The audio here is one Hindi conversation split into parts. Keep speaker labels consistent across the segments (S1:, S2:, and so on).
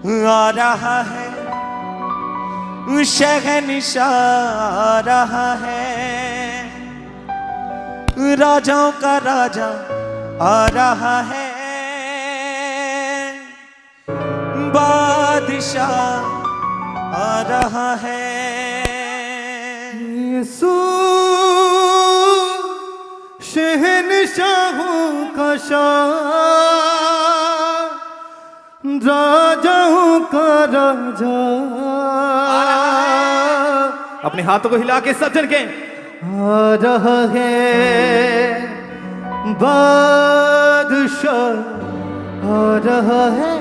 S1: आ रहा है शहंशाह आ रहा है, राजाओं का राजा आ रहा है, बादशाह आ रहा है।
S2: यीशु शहंशाहों का शाह, राजाओं का राजा। अपने हाथों को हिला के सब जन के आ रहा है, बादशाह आ रहा है,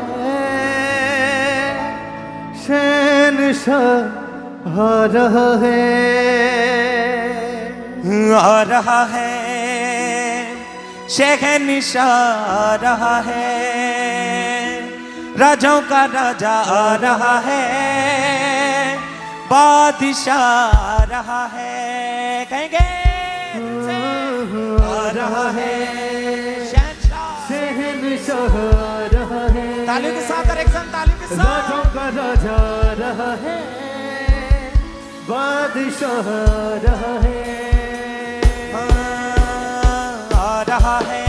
S2: शहंशाह आ रहा है,
S1: आ रहा है शहंशाह आ रहा है, राजाओं का राजा आ रहा है, बादशाह आ रहा है। कहेंगे आ रहा है
S2: शहंशाह आ रहा है,
S1: तालियों के साथ एक संग तालियों के साथ।
S2: राजाओं का राजा आ रहा है, बादशाह आ रहा है,
S1: आ रहा है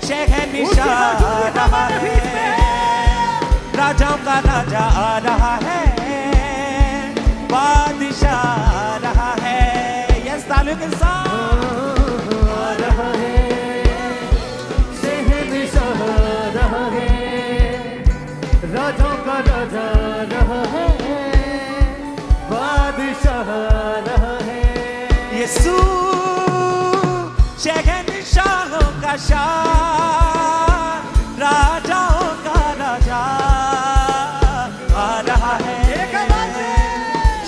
S1: शहंशाह आ रहा है, राजाओं का राजा आ रहा है, बादशाह आ रहा है। यस तालियों के साथ
S2: आ रहा है शहंशाह आ रहा है, राजाओं का राजा आ रहा है, बादशाह आ रहा है।
S1: यीशु शहंशाहों का शाह, राजाओं का राजा आ रहा है,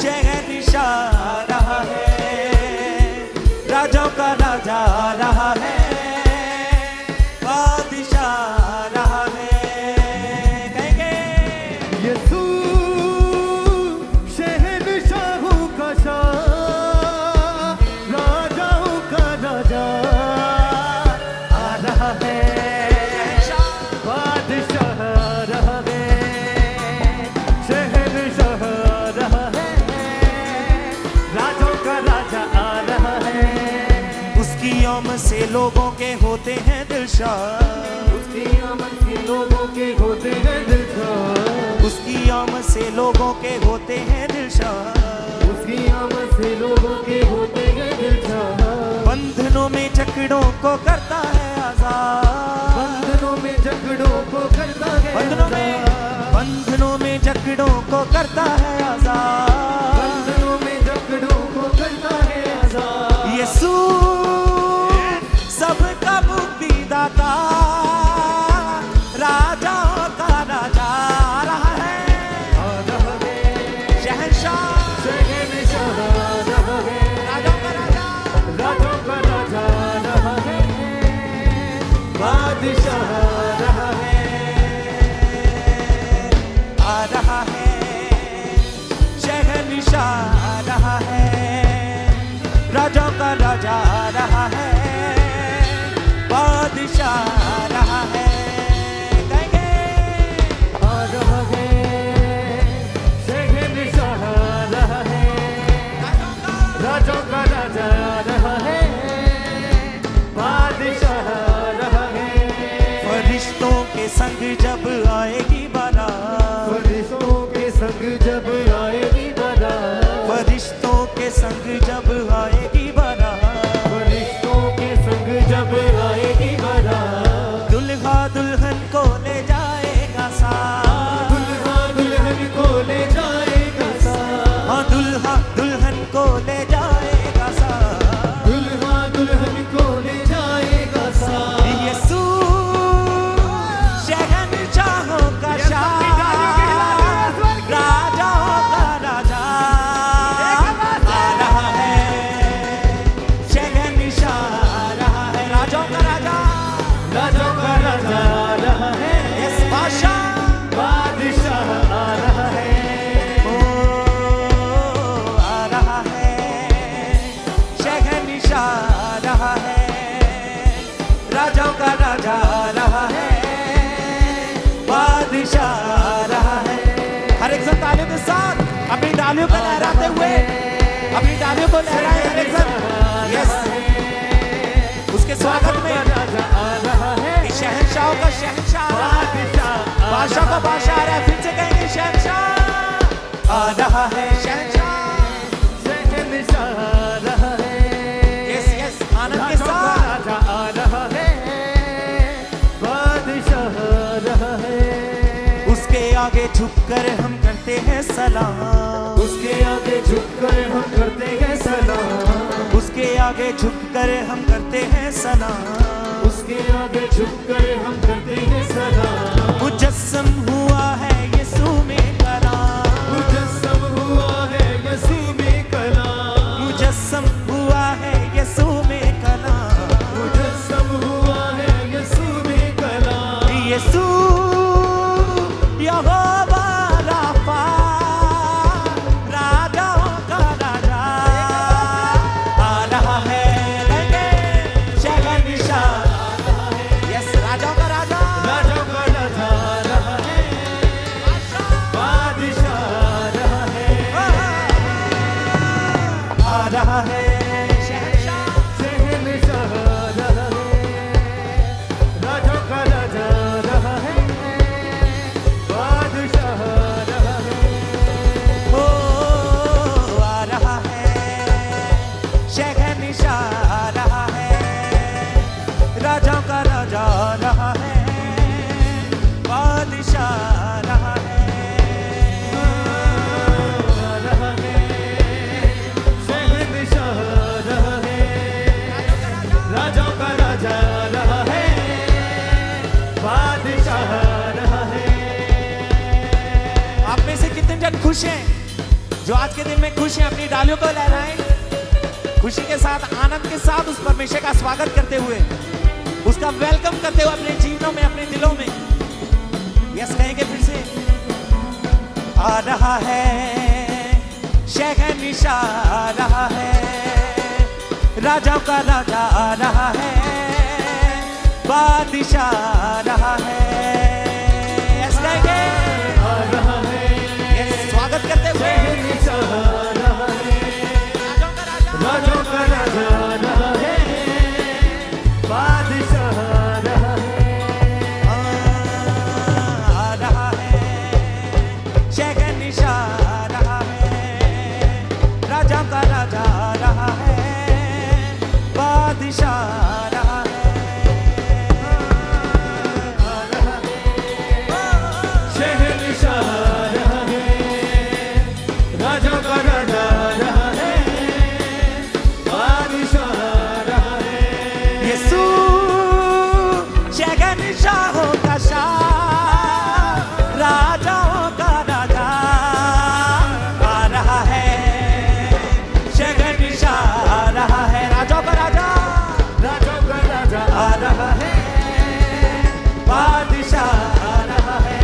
S1: शहंशाह आ रहा है, राजाओं का राजा आ रहा है, बादशाह आ रहा है। कहेंगे
S2: यीशु शहंशाहों का शाह, राजाओं का राजा आ रहा है, बादशाह आ रहा है, शहंशाह आ रहा है, राजाओं का राजा आ रहा है।
S1: उसकी आमद से लोगों के होते हैं दिलशाद,
S2: उसकी आमद से लोगों के होते हैं दिलशाद,
S1: उसकी आमद से लोगों के होते हैं दिलशाद,
S2: उसकी आमद से लोगों के होते हैं दिलशाद।
S1: बंधनों में जकड़ों को करता है आजाद,
S2: बंधनों में जकड़ों को करता है
S1: बंधनों में जकड़ों को करता है आजाद,
S2: बंधनों में जकड़ों को करता है आजाद।
S1: यीशु सबका मुक्तिदाता, राजाओं का राजा आ रहा है,
S2: आ रहा है
S1: शहंशाह
S2: शहंशाह आ रहा है,
S1: राजाओं का राजा,
S2: राजाओं का राजा आ रहा है, बादशाह आ रहा है,
S1: आ रहा है शहंशाह आ रहा है, राजाओं का राजा आ रहा है, बादशाह आ रहा है। कहेंगे
S2: आ रहा है शहंशाह आ रहा है, राजाओं का राजा आ रहा है, बादशाह आ रहा है।
S1: फरिश्तों के संग जब आएगी बारात,
S2: फरिश्तों के संग जब आएगी बारात,
S1: फरिश्तों के संग जब आएगी बारात,
S2: फरिश्तों के संग जब आएगी बारात,
S1: दुल्हा दुल्हन को ले जाएगा साथ,
S2: दुल्हा दुल्हन को ले जाएगा साथ,
S1: हाँ दुल्हा दुल्हन को ले जाएगा साथ,
S2: दुल्हा दुल्हन को ले जाएगा साथ।
S1: यीशु शहंशाहों का शाह, राजाओं का राजा आ रहा है, शहंशाह आ रहा है, राजाओं का राजा,
S2: राजाओं का राजा आ रहा है,
S1: बादशाह आ रहा है। हर एक जन तालियों के साथ अपनी डालियों को लहराते हुए अपनी डालियों को लहराए हर एक जन। यस, उसके स्वागत में
S2: राजा आ रहा है,
S1: शहंशाह का शहंशाह आ रहा है, बादशाह का बादशाह आ रहा है। फिर से कहेंगे शहंशाह आ रहा है, शहंशाह
S2: शहंशाह आ रहा है।
S1: यस यस, आनंद के साथ
S2: राजा आ रहा है, बादशाह आ रहा है।
S1: उसके आगे झुककर हम करते हैं सलाम,
S2: उसके आगे झुककर हम करते हैं सलाम,
S1: उसके आगे झुककर हम करते हैं सलाम,
S2: उसके आगे झुककर हम करते हैं सलाम।
S1: मुजस्सम हुआ है यीशु में कलाम,
S2: मुजस्सम हुआ है यीशु में कलाम,
S1: मुजस्सम हुआ है यीशु में कलाम,
S2: मुजस्सम हुआ है यीशु में कलाम।
S1: यीशु यहोवा राफा, राजाओं का राजा आ रहा है। शहंशाह, यस, राजाओं का राजा,
S2: राजाओं का राजा आ रहा है, बादशाह आ रहा है,
S1: आ रहा है। शहंशाह,
S2: शहंशाह आ रहा है, राजाओं का राजा आ रहा है, बादशाह आ रहा है।
S1: ओ आ रहा है, शहंशाह आ रहा है, राजाओं का राजा आ रहा है, बादशाह आ रहा है।
S2: आ रहा है, शहंशाह आ रहा है, राजाओं का राजा आ रहा है, बादशाह आ रहा है।
S1: आप में से कितने जन खुश हैं, जो आज के दिन में खुश हैं? अपनी डालियों को लहराएं, खुशी के साथ, आनंद के साथ उस परमेश्वर का स्वागत करते हुए, उसका वेलकम करते हुए अपने जीवनों में, अपने दिलों में। यस, कहेंगे फिर से, आ रहा है, शहंशाह आ रहा है, राजाओं का राजा आ रहा है, बादशाह आ रहा है। यस, कहेंगे,
S2: आ रहा है,
S1: यस, स्वागत करते हुए,
S2: शहंशाह आ रहा है,
S1: राजाओं का राजा,
S2: राजाओं का राजा आ रहा है, बादशाह आ रहा है।
S1: आ रहा है, शहंशाह आ रहा है, राजा का राजा आ रहा है, बादशाह आ रहा है।
S2: आ रहा है, शहंशाह आ रहा है, राजाओं का राजा आ रहा है, बादशाह आ रहा है।
S1: यीशु शहंशाहों का शाह, राजाओं का राजा आ रहा है, शहंशाह आ रहा है, राजाओं का राजा
S2: राजाओं का राजा
S1: आ रहा है, बादशाह आ रहा है।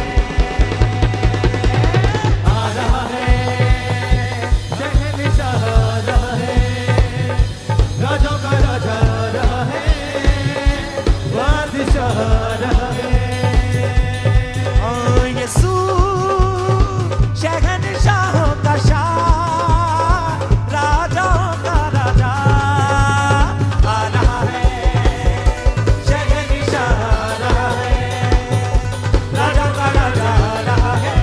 S2: आ रहा है, शहंशाह आ रहा है, राजाओं का राजा आ रहा है, बादशाह आ रहा है।
S1: यीशु शहंशाहों का शाह, राजाओं का राजा आ रहा है, शहंशाह आ रहा है, राजाओं का राजा आ रहा है,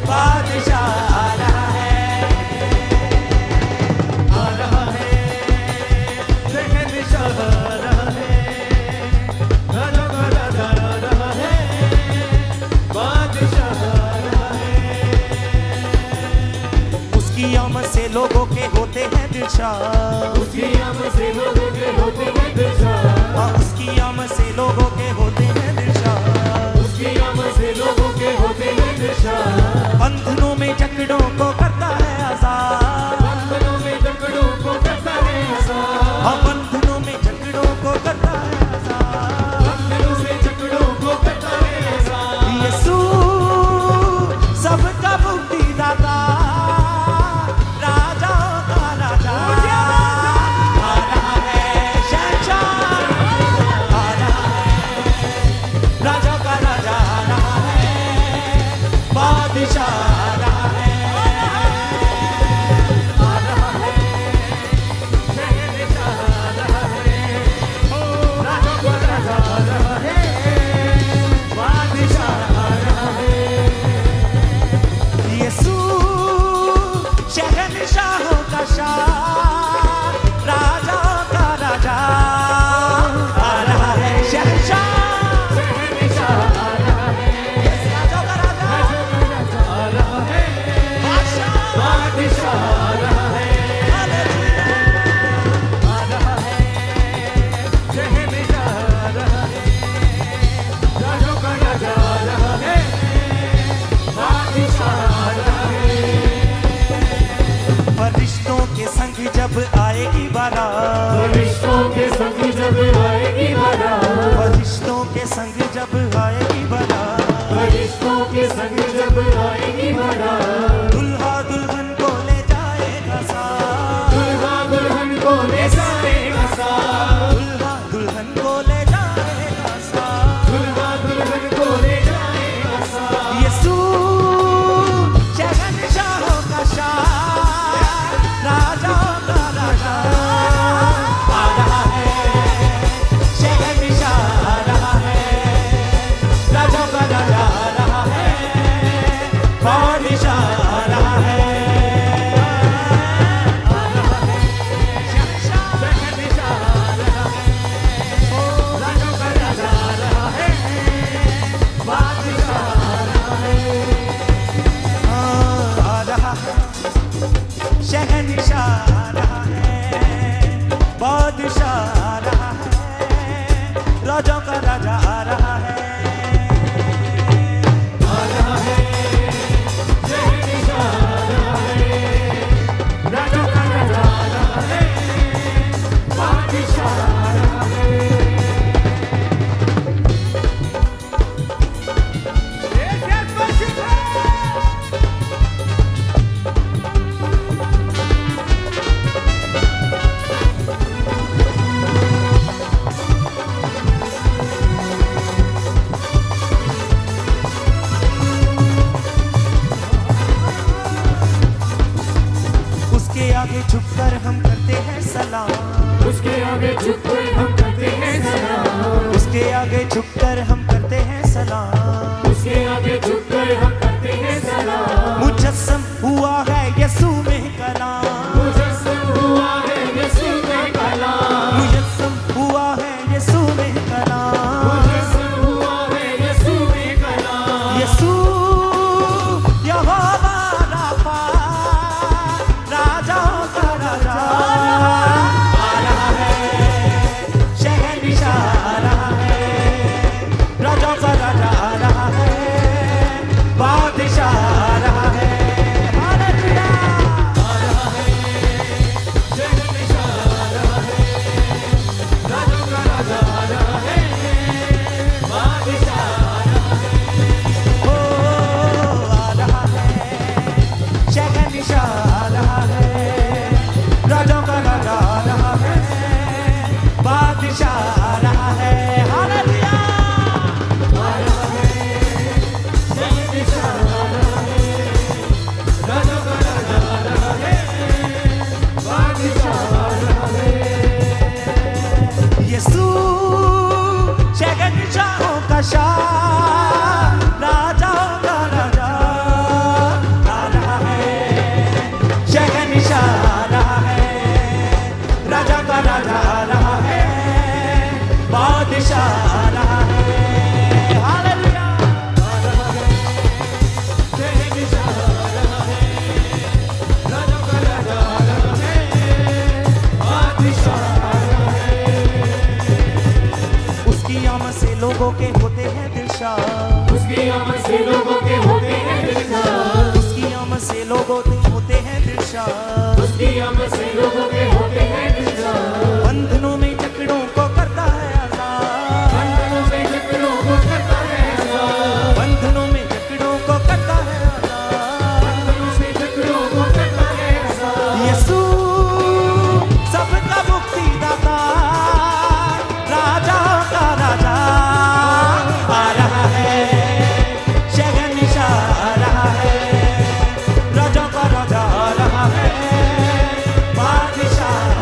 S1: बादशाह आ रहा है।
S2: आ रहा है, शहंशाह आ रहा है, राजाओं का राजा आ रहा है, बादशाह आ रहा है।
S1: उसकी आमद से लोगों के होते हैं दिलशाद,
S2: उसकी आमद से लोगों के होते हैं दिलशाद,
S1: हाँ, उसकी आमद से लोगों के होते हैं दिलशाद,
S2: उसकी आमद से लोगों के होते हैं दिलशाद।
S1: बंधनों में जकड़ों को करता है आजाद,
S2: बंधनों में जकड़ों को करता है आजाद,
S1: हाँ, बंधनों में जकड़ों को करता है आजाद।
S2: बंधनों से जकड़ों को करता है आजाद।
S1: यीशु सबका मुक्तिदाता, राजाओं का राजा आ रहा है, शहंशाह आ रहा है, राजाओं का राजा आ रहा है, के संग जब आएगी बारात,
S2: फरिश्तों के संग जब आएगी बारात,
S1: फरिश्तों के संग जब आएगी बारात,
S2: फरिश्तों के संग जब आएगी बारात,
S1: दुल्हा दुल्हन को ले जाएगा साथ,
S2: दुल्हा दुल्हन को ले जाएगा साथ,
S1: दुल्हा दुल्हन को ले जाएगा साथ,
S2: दुल्हा दुल्हन को ले जाएगा साथ।
S1: यीशु शहंशाहों का शाह, राजाओं का राजा आ रहा है, शहंशाह आ रहा है, राजाओं का राजा आ रहा है, बादशाह आ रहा है, शहंशाह
S2: शहंशाह आ रहा है, राजों का राजा आ रहा है, बादशाह आ रहा है।
S1: आ रहा है, शहंशाह आ रहा है, बादशाह आ रहा है, राजाओं का राजा आ रहा है।
S2: आ रहा है, शहंशाह आ रहा है, राजों का राजा आ रहा है, बादशाह आ रहा है।
S1: उसके आगे झुककर हम करते हैं सलाम,
S2: उसके आगे झुककर हम करते हैं सलाम,
S1: उसके आगे झुककर हम करते हैं सलाम,
S2: उसके आगे झुककर हम करते हैं सलाम।
S1: मुजस्सम हुआ है यीशु में कलाम,
S2: मुजस्सम हुआ है यीशु में कलाम,
S1: मुजस्सम हुआ है यीशु में कलाम,
S2: मुजस्सम हुआ है यीशु में कलाम।
S1: यीशु यहोवा राफा, राजाओं का राजा आ रहा है, शहंशाह आ रहा है, राजाओं का राजा आ रहा है, बादशाह आ रहा है। हालेलुया!
S2: आ रहा है, शहंशाह आ रहा है, राजों का राजा आ रहा है, बादशाह आ रहा है।
S1: ओ आ रहा है, शहंशाह आ रहा है, राजाओं का राजा आ रहा है, बादशाह आ रहा है। हालेलुया!
S2: आ रहा है, शहंशाह आ रहा है, राजों का राजा आ रहा है, बादशाह आ रहा है।
S1: यीशु शहंशाहों का शाह, राजाओं का राजा आ रहा है, शहंशाह आ रहा है, राजा का राजा आ रहा है, बादशाह आ रहा है। हालेलुया!
S2: आ रहा है, शहंशाह आ रहा है, राजों का राजा आ रहा है, बादशाह आ रहा है।
S1: उसकी आमद से लोगों के होते हैं दिलशाद,
S2: उसकी आमद से लोगों के होते हैं दिलशाद,
S1: उसकी आमद से लोगों के होते हैं दिलशाद,
S2: उसकी आमद से लोगों के होते हैं दिलशाद।
S1: बंधनों में जकड़ों को करता है आजाद,
S2: बंधनों में जकड़ों को करता है आजाद,
S1: बंधनों में जकड़ों को करता है आजाद।
S2: बंधनों में जकड़ों को करता है आजाद।
S1: यीशु सबका मुक्तिदाता, राजाओं का राजा आ रहा है, शहंशाह आ रहा है, राजाओं का राजा आ रहा है, बादशाह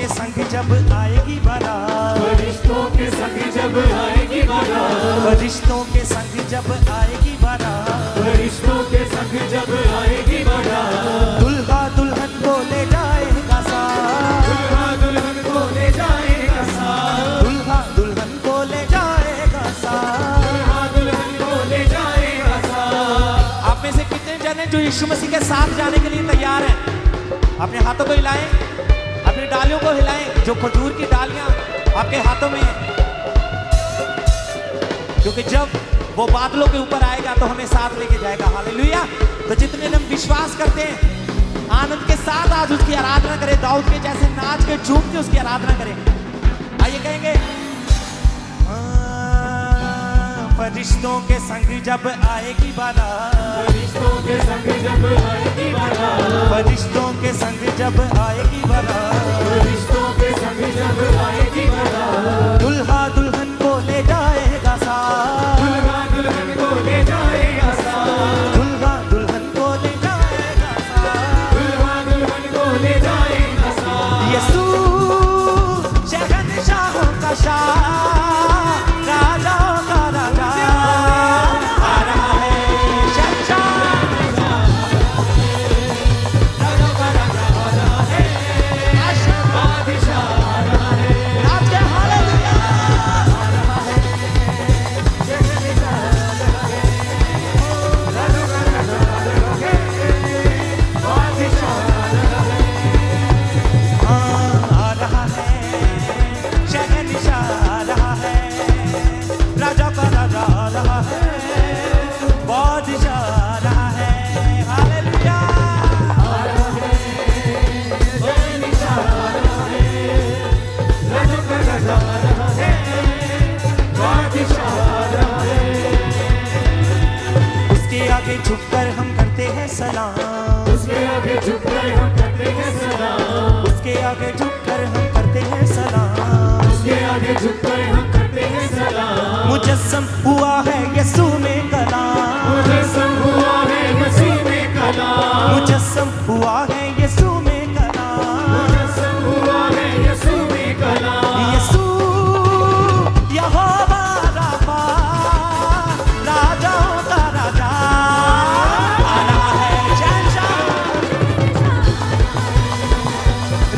S1: के संग जब आएगी बारात,
S2: फरिश्तों के संग जब आएगी बारात,
S1: फरिश्तों के संग जब आएगी बारात,
S2: फरिश्तों के संग जब आएगी बारात,
S1: दुल्हा दुल्हन को ले जाएगा साथ,
S2: दुल्हा दुल्हन को ले जाएगा साथ,
S1: दुल्हा दुल्हन को ले जाएगा साथ।
S2: दुल्हा दुल्हन को ले जाएगा साथ।
S1: आप में से कितने जने जो यीशु मसीह के साथ जाने के लिए तैयार हैं? अपने हाथों को हिलाएं, अपनी डालियों को हिलाएं। जो खजूर की डालियां आपके हाथों में हैं, क्योंकि जब वो बादलों के ऊपर आएगा तो हमें साथ लेके जाएगा। हालेलुया। तो जितने लोग विश्वास करते हैं, आनंद के साथ आज उसकी आराधना करें, दाऊद के जैसे नाच के झूम के उसकी आराधना करें। आइए कहेंगे, फरिश्तों के संग जब आएगी बारात,
S2: फरिश्तों के संग जब आएगी बारात,
S1: फरिश्तों के संग जब आएगी बारात,
S2: फरिश्तों के संग जब आएगी बारात,
S1: दुल्हा दुल्हन को ले जाएगा साथ,
S2: दुल्हा दुल्हन को ले जाएगा साथ,
S1: दुल्हा दुल्हन को ले जाएगा साथ।
S2: दुल्हा दुल्हन को ले जाएगा साथ।
S1: यीशु शहंशाहों का शाह, राजाओं का राजा आ रहा है। शहंशाह
S2: राजा का राजा आ रहा है, बादशाह आ रहा है,
S1: नाच के हालेलुया।
S2: आ रहा है, शहंशाह आ रहा है, राजा का राजा आ रहा है, बादशाह आ रहा है,
S1: आ रहा है, शहंशाह आ रहा है, राजा का राजा आ रहा है, बादशाह आ रहा है। हालेलुया।
S2: आ रहा है, बादशाह आ रहा है, राजा का राजा आ रहा है, बादशाह आ रहा है।
S1: उसके आगे झुककर हम करते हैं सलाम,
S2: उसके आगे झुककर हम करते हैं सलाम,
S1: उसके आगे झुककर हम करते हैं सलाम।
S2: उसके आगे झुककर हम करते हैं सलाम।
S1: मुजस्सम हुआ है यीशु में कलाम,
S2: मुजस्सम हुआ है मसीह में कलाम,
S1: मुजस्सम हुआ है यीशु में कलाम।
S2: मुजस्सम हुआ है यीशु में कलाम।
S1: यीशु यहोवा राफा, राजाओं का राजा आ रहा है। शहंशाह,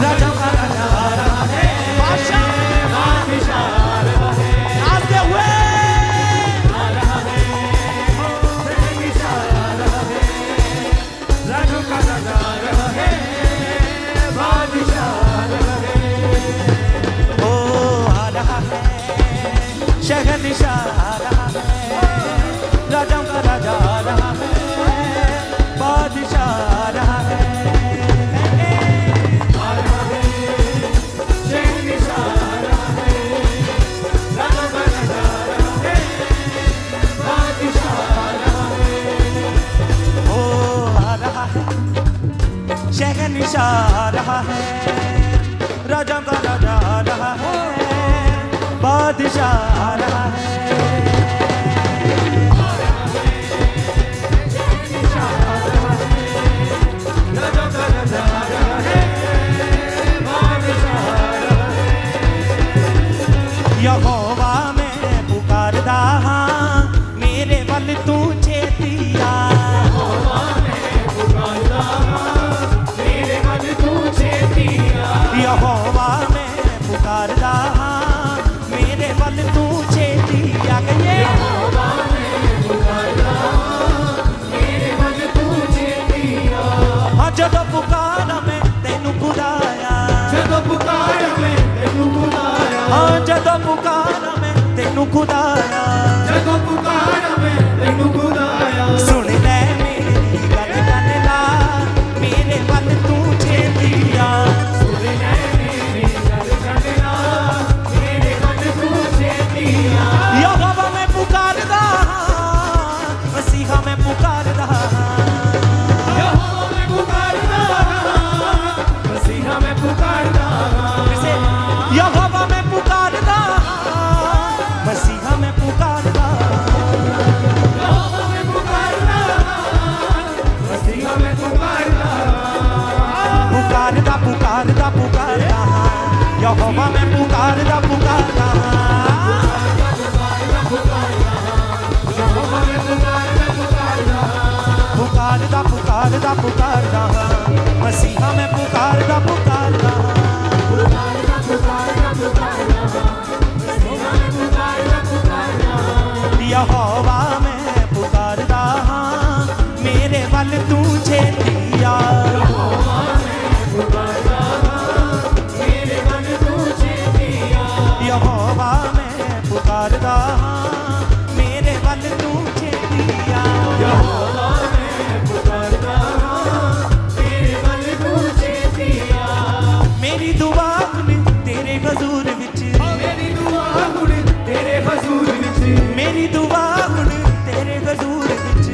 S1: राजाओं का राजा आ रहा है। बादशाह
S2: बादशाह आ रहा है,
S1: नाचते हुए
S2: आ रहा है, बादशाह आ रहा है, राजों का राजा आ रहा है, बादशाह आ रहा है।
S1: ओ आ रहा है, शहंशाह आ रहा है, राजाओं का राजा आ रहा है, बादशाह आ रहा है।
S2: आ रहा है, शहंशाह आ रहा है, राजा का राजा आ रहा है, बादशाह आ रहा है।
S1: ओ आ रहा है, शहंशाह आ रहा है, राजाओं का राजा आ रहा है, बादशाह आ रहा है।
S2: शहंशाह आ रहा है, राजा का राजा आ रहा है, बादशाह आ रहा है।
S1: यहोवा मैं पुकारदा हां, मेरे वल तू छेतिया।
S2: यहोवा मैं पुकारदा हां, मेरे मन तू छेतिया।
S1: यहोवा मैं पुकारदा हां, मेरे वल तू छेतिया। कहिए
S2: यहोवा मैं पुकारदा हां, मेरे मन तू छेतिया।
S1: हाँ जदों पुकारा मैं तेनू खुदाया,
S2: ਜਦੋਂ ਪੁਕਾਰਾਂ ਮੈਂ ਤੈਨੂੰ ਬੁਲਾਇਆ,
S1: हाँ जदों पुकारा मैं तेनू खुदाया।
S2: ਜਦੋਂ ਪੁਕਾਰਾਂ ਮੈਂ ਤੈਨੂੰ ਬੁਲਾਇਆ,
S1: सुन ले मेरी गल गल ला, मेरे वल तू छेतिया।
S2: ਸੁਣ ਲੈ ਮੇਰੀ ਗੱਲ ਕਰਨਾ, ਮੇਰੇ ਮਨ ਤੂੰ ਛੇਤੀਆ।
S1: यहोवा मैं पुकारदा हां, मसीहा मैं पुकारदा हां।
S2: ਯਹੋਵਾ ਮੈਂ ਪੁਕਾਰਦਾ ਹਾਂ, ਮਸੀਹਾ ਮੈਂ ਪੁਕਾਰਦਾ ਹਾਂ।
S1: जैसे यहोवा मैं पुकारदा हां, मसीहा मैं पुकारदा हां।
S2: ਯਹੋਵਾ ਮੈਂ ਪੁਕਾਰਦਾ ਹਾਂ, ਮਸੀਹਾ ਮੈਂ ਪੁਕਾਰਦਾ ਹਾਂ।
S1: पुकारदा पुकारदा पुकारदा हां, पुकारदा पुकारदा मसीहा मैं पुकारदा पुकारदा यहोवा मैं पुकारदा मेरे वल तू छेती आ यहोवा मैं पुकारदा मेरे वल तू छेती आ मेरी दुआ हुण तेरे हजूर विच मेरी दुआ हुण तेरे हजूर विच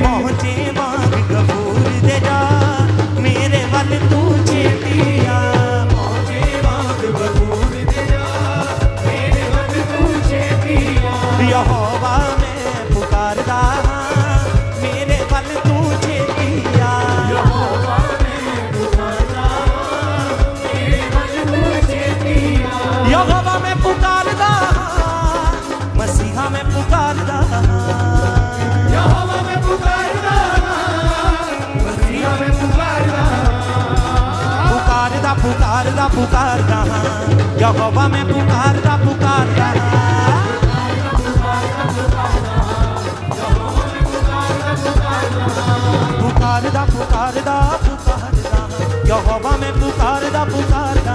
S1: पहुंचे वांग गफूर दे जा मेरे वल तू छेती आ यहोवा मैं पुकारदा मेरे वल तू छेती आ यहोवा मैं पुकारदा मसीहा मैं पुकारदा पुकारदा पुकारदा पुकारदा यहोवा मैं पुकारदा पुकारदा पुकारदा पुकारदा पुकारदा यहोवा मैं पुकारदा पुकारदा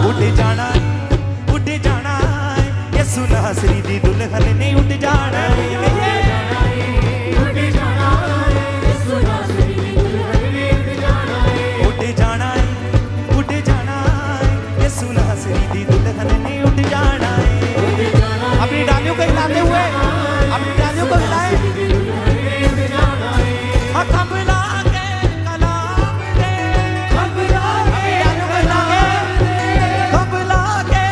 S1: उठ जाना यसु नासरी दी दुल्हन ने उठ जाना उठ जाना यसु नासरी दी दुल्हन ने उठ जाना अपनी डालियों को हिलाते हुए अपनी डालियों को हिलाए कबला के कलाम दे कबला के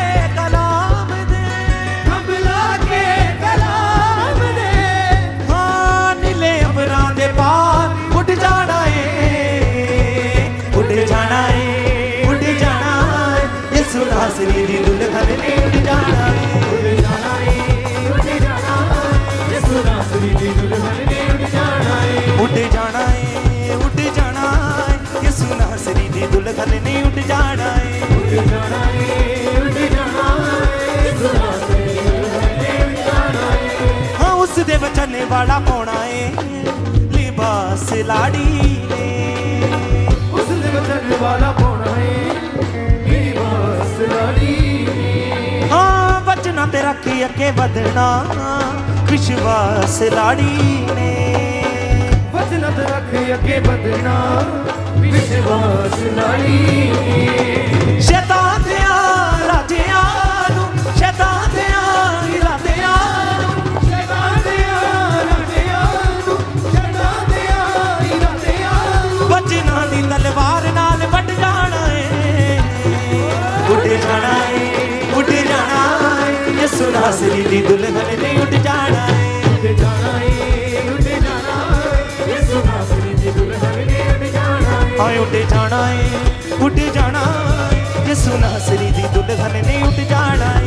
S1: कलाम दे हाँ नीले अबरां दे पार उठ जाना है यसु नासरी दी दुल्हन ने उठ जाना है उठ जाना है यसु नासरी दी दुल्हन ने उठ जाना है हाँ उस दे वचने वाला पौना है लिबास लाड़ी ने हाँ वचना ते रखी अगे वधना विश्वास लाड़ी ने शैतान दियां राजियां नूं शैतान दियां इरादियां वचना दी तलवार नाल वट जाना है उठ जाना है यसु नासरी दी दुल्हन ने उठ जाना है हाँ उठ जाना है यसु नासरी दी दुल्हन ने उठ जाना है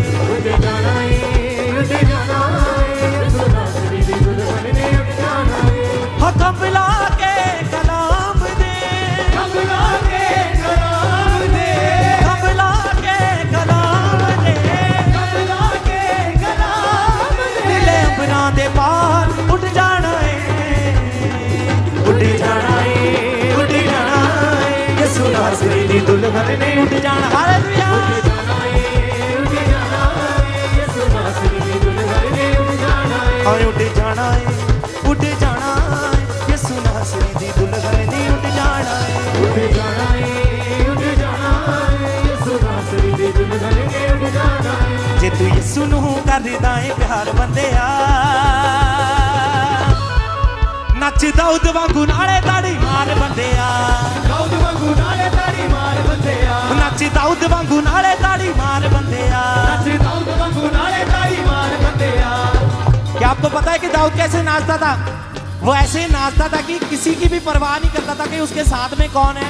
S1: हाँ कबला के कलाम दे नीले अबरां दे पार उठ जाना है यसु नासरी दी दुल्हन ने उठ जाना हालेलुया हाँ उठ जाना है यसु नासरी दी दुल्हन ने उठ जाना है जे तू यसु नूं करदा है प्यार बंदिया नच दाऊद वांगू नाले ताड़ी मार बंदिया नच दाऊद वांगू नाले ताड़ी मार बंदिया क्या आपको पता है कि दाऊद कैसे नाचता था? वो ऐसे नाचता था कि किसी की भी परवाह नहीं करता था कि उसके साथ में कौन है,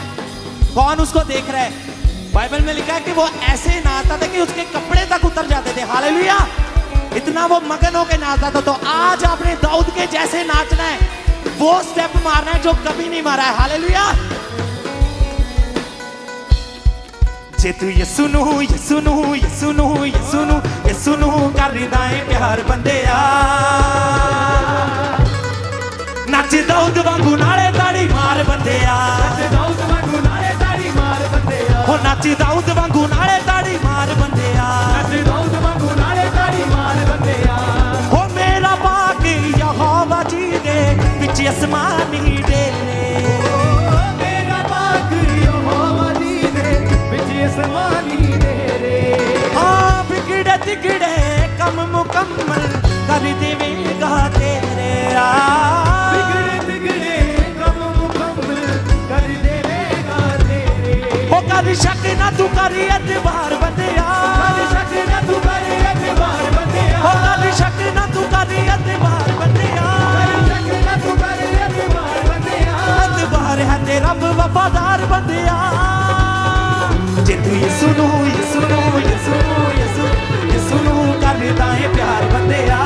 S1: कौन उसको देख रहा है। बाइबल में लिखा है कि वो ऐसे नाचता था कि उसके कपड़े तक उतर जाते थे। हालेलुया, इतना वो मगन होकर नाचता था। तो आज आपने दाऊद के जैसे नाचना है, वो स्टेप मारना है जो कभी नहीं मारा है। हालेलुया। जे तू ये सुनू ये सुनू ये सुनू ये सुनू ये सुनू कर रिदाए प्यार बंदेया, नच दाऊद वांगू नाले ताड़ी मार बंदेया,
S2: दाऊद वांगू नाले ताड़ी मार बंदेया,
S1: हो नच दाऊद वांगू नाले ताड़ी मार बंदेया,
S2: दाऊद वांगू नाले ताड़ी मार बंदेया।
S1: हो मेरा पाक यहोवा जी दे विच आसमानी डेरे,
S2: मेरा पाक यहोवा जी दे विच आसमानी डेरे।
S1: हाँ बिगड़े तिगड़े कम मुकम्मल कर देवेगा तेरे
S2: बिगड़े बिगड़े कम मुकम्मल कर देवेगा तेरे।
S1: हो कर शक ना तू कर एतबार बंदेया,
S2: कर शक ना तू कर एतबार बंदेया,
S1: हो कर शक ना तू कर एतबार बंदेया,
S2: कर शक ना तू कर एतबार बंदेया।
S1: एतबार है तेरा वफादार बंदेया। जे तू ये सुनू ये सुनू ये सुनू ये सुनू ये सुनू कर दाए प्यार बंदेया,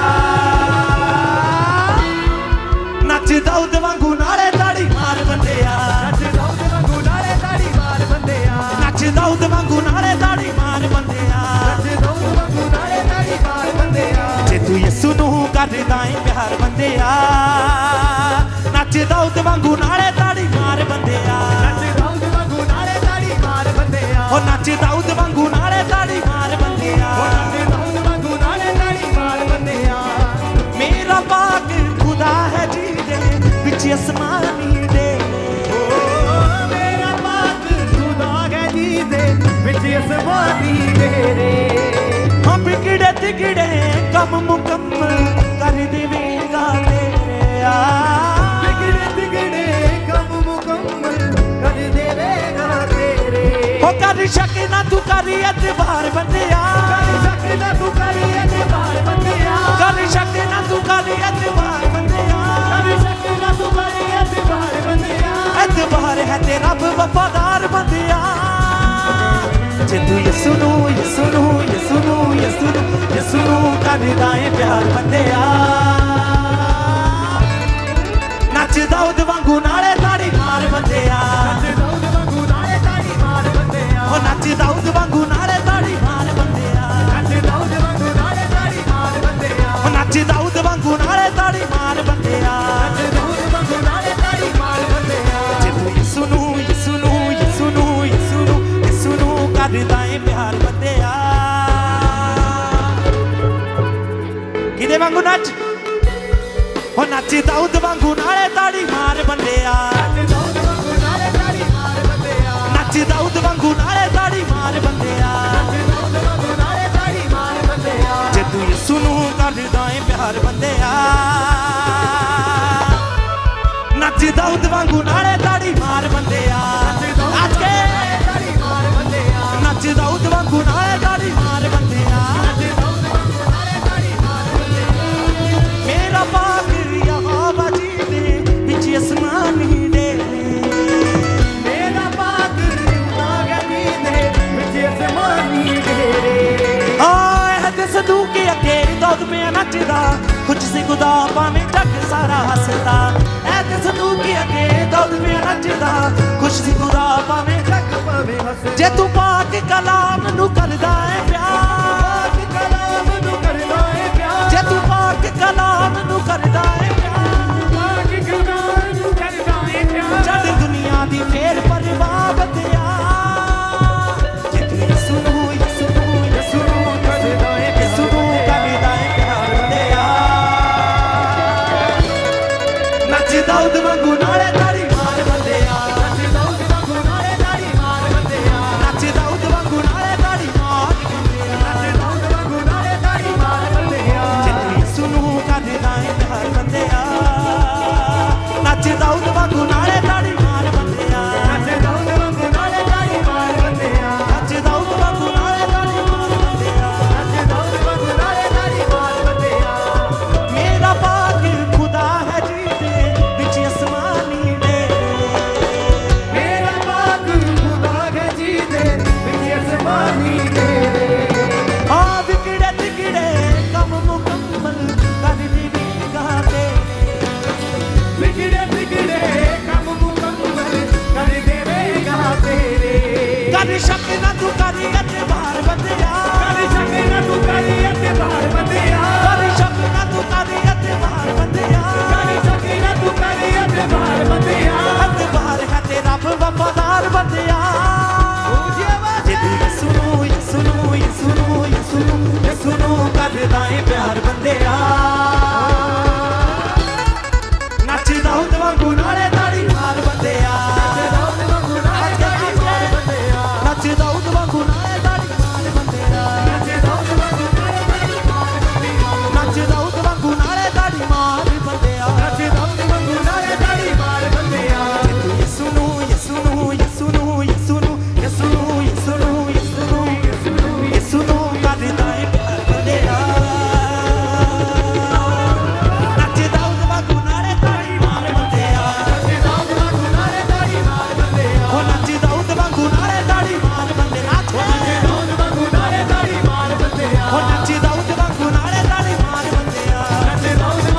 S1: नच दाऊद वांगू नाले ताड़ी मार बंदेया,
S2: नच दाऊद वांगू नाले ताड़ी मार बंदेया,
S1: नच दाऊद वांगू नाले ताड़ी मार बंदेया,
S2: नच दाऊद वांगू नाले ताड़ी मार बंदेया।
S1: जे तू ये सुनू कर दाए प्यार बंदेया, नच दाऊद वांगू नाले ताड़ी मार बंदेया,
S2: नच दाऊद वांगू नाले ताड़ी मार बंदेया,
S1: ओ नच दाऊद वांगू नाले ताड़ी मार बंदेया,
S2: नच दाऊद वांगू नाले ताड़ी मार बंदेया।
S1: मेरा पाक खुदा है जी दे विच आसमानी दे,
S2: मेरा पाक खुदा है जी दे विच आसमानी डेरे।
S1: हाँ बिगड़े तिगड़े कम मुकम्मल कर देवेगा तेरे
S2: बिगड़े बिगड़े कम मुकम्मल कर देवेगा तेरे।
S1: हो कर शक ना तू कर एतबार बंदेया,
S2: कर शक ना तू कर एतबार बंदेया,
S1: कर शक ना तू कर एतबार बंदेया,
S2: कर शक ना तू कर एतबार बंदेया।
S1: एतबार है तेरा वफादार बंदेया। जे तू ये सुनू ये सुनू ये सुनू ये सुनू ये सुनू कर दाए प्यार बंदेया, नच दाऊद वांगू नाले ताड़ी मार बंदेया,
S2: नच दाऊद वांगू नाले ताड़ी मार बंदेया,
S1: ओ नच दाऊद वांगू नाले ताड़ी मार बंदेया,
S2: नच दाऊद वांगू नाले ताड़ी मार बंदेया,
S1: ओ नच दाऊद वांगू नाले ताड़ी मार बंदेया।
S2: नच दाऊद वांगू नाले ताड़ी मार बंदेया।
S1: जे तू ये सुनू ये सुनू ये सुनू ये सुनू ये सुनू कर दाए प्यार बंदेया, किदे वांगू नच, ओ नच दाऊद वांगू नाले ताड़ी मार बंदेया,
S2: नच दाऊद वांगू नाले ताड़ी मार बंदेया,
S1: नच दाऊद वांगू नाले ताड़ी मार बंदेया।
S2: नच दाऊद वांगू नाले ताड़ी मार बंदेया।
S1: जे तू ये सुनू कर दाए प्यार बंदेया, नच दाऊद वांगू नाले ताड़ी मार बंदेया, आज के
S2: ताड़ी मार बंदेया,
S1: नच दाऊद वांगू नाले ताड़ी मार बंदेया,
S2: नच दाऊद वांगू नाले ताड़ी मार बंदेया।
S1: मेरा पाक यहोवा जी दे विच आसमानी डेरे,
S2: मेरा पाक खुदा है जी दे विच आसमानी डेरे।
S1: आए है ते सदूक अगे दाऊद पे नचदा, कुछ सी खुदा पावे जग सारा हसदा, ऐ ते सदूक अगे दाऊद पे नचदा, कुछ सी खुदा पावे
S2: जग पावे हस
S1: जे तू पाक कलाम नू करदा है प्यार,
S2: पाक कलाम नू करदा है प्यार,
S1: जे तू पाक कलाम नू करदा है प्यार,
S2: पाक कलाम नू करदा है प्यार।
S1: जद दुनिया दी फेर परवाह बंदेया, जे तू ये सुनू ये सुनू ये सुनू
S2: करदा है
S1: ये सुनू करदा है प्यार बंदेया, नच दाऊद वांगू नाले ताड़ी मार बंदेया,
S2: नच दाऊद वांगू नाले ताड़ी मार बंदेया,
S1: नच दाऊद वांगू नाले ताड़ी मार बंदेया।
S2: नच
S1: ਬੰਦਿਆ ਨੱਚ ਦਾਊਦ ਵਾਂਗੂ ਨਾਲੇ ਤਾੜੀ ਮਾਰ ਬੰਦਿਆ ਨੱਚ ਦਾਊਦ ਵਾਂਗੂ ਨਾਲੇ ਤਾੜੀ ਮਾਰ ਬੰਦਿਆ ਨੱਚ ਦਾਊਦ ਵਾਂਗੂ ਨਾਲੇ ਤਾੜੀ ਮਾਰ ਬੰਦਿਆ ਜੇ ਤੂੰ ਯਿਸੂ ਨੂੰ ਯਿਸੂ ਨੂੰ ਯਿਸੂ ਨੂੰ ਯਿਸੂ ਨੂੰ ਯਿਸੂ ਨੂੰ ਯਿਸੂ ਨੂੰ ਯਿਸੂ ਨੂੰ ਯਿਸੂ ਨੂੰ ਕਰਦਾ ਏ ਪਿਆਰ ਬੰਦਿਆ ਨੱਚ ਦਾਊਦ ਵਾਂਗੂ ਨਾਲੇ ਤਾੜੀ ਮਾਰ ਬੰਦਿਆ ਉਹ ਨੱਚ ਦਾਊਦ ਵਾਂਗੂ ਨਾਲੇ ਤਾੜੀ ਮਾਰ ਬੰਦਿਆ ਉਹ ਨੱਚ ਦਾਊਦ ਵਾਂਗੂ ਨਾਲੇ ਤਾੜੀ ਮਾਰ ਬੰਦਿਆ ਨੱਚ ਦਾਊਦ ਵਾਂਗੂ ਨਾਲੇ ਤਾੜੀ ਮਾਰ ਬੰਦਿਆ ਨੱਚ ਦਾਊਦ ਵਾਂਗੂ ਨਾਲੇ ਤਾੜੀ ਮਾਰ ਬੰਦਿਆ ਨੱਚ ਦਾਊਦ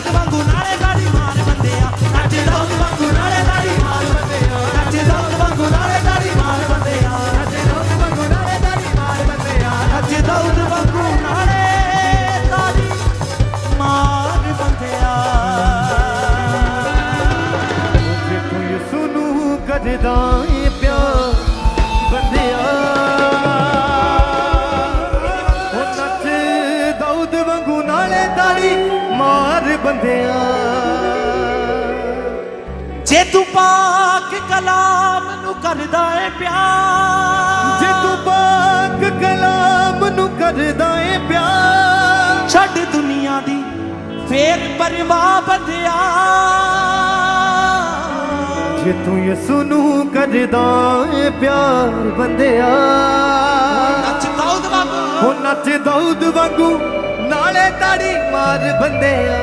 S1: ਵਾਂਗੂ ਨਾਲੇ ਤਾੜੀ ਮਾਰ ਬੰਦਿਆ ਨੱਚ ਦਾਊਦ ਵਾਂਗੂ ਨਾਲੇ ਤਾੜੀ ਮਾਰ ਬੰਦਿਆ ਨੱਚ ਦਾਊਦ ਵਾਂਗੂ ਨਾਲੇ ਤਾੜੀ ਮਾਰ ਬੰਦਿਆ ਨੱਚ ਦਾਊਦ ਵਾਂਗੂ ਨਾਲੇ ਤਾੜੀ ਮਾਰ ਬੰਦਿਆ ਨੱਚ ਦਾਊਦ ਵਾਂਗੂ ਨਾਲੇ ਤਾੜੀ ਮਾਰ ਬੰਦਿਆ
S2: ਜੇ ਤੂੰ ਯਿਸੂ ਨੂੰ ਕਰਦਾ ਏ ਪਿਆਰ ਬੰਦਿਆ ਉਹ ਨੱਚ ਦਾਊਦ ਵਾਂਗੂ ਨਾਲੇ ਤਾੜੀ ਮਾਰ ਬੰਦਿਆ
S1: ਜੇ ਤੂੰ ਪਾਕ ਕਲਾਮ ਨੂੰ ਕਰਦਾ ਏ ਪਿਆਰ
S2: ਜੇ ਤੂੰ ਪਾਕ ਕਲਾਮ ਨੂੰ ਕਰਦਾ ਏ ਪਿਆਰ
S1: ਛੱਡ ਦੁਨੀਆ ਦੀ ਫੇਰ ਪਰਵਾਹ ਬੰਦਿਆ
S2: ਜੇ ਤੂੰ ਯਿਸੂ ਨੂੰ ਕਰਦਾ ਏ ਪਿਆਰ ਬੰਦਿਆ
S1: ਨੱਚ ਦਾਊਦ ਵਾਂਗੂ
S2: ਉਹ ਨੱਚ ਦਾਊਦ ਵਾਂਗੂ ਨਾਲੇ ਤਾੜੀ ਮਾਰ ਬੰਦਿਆ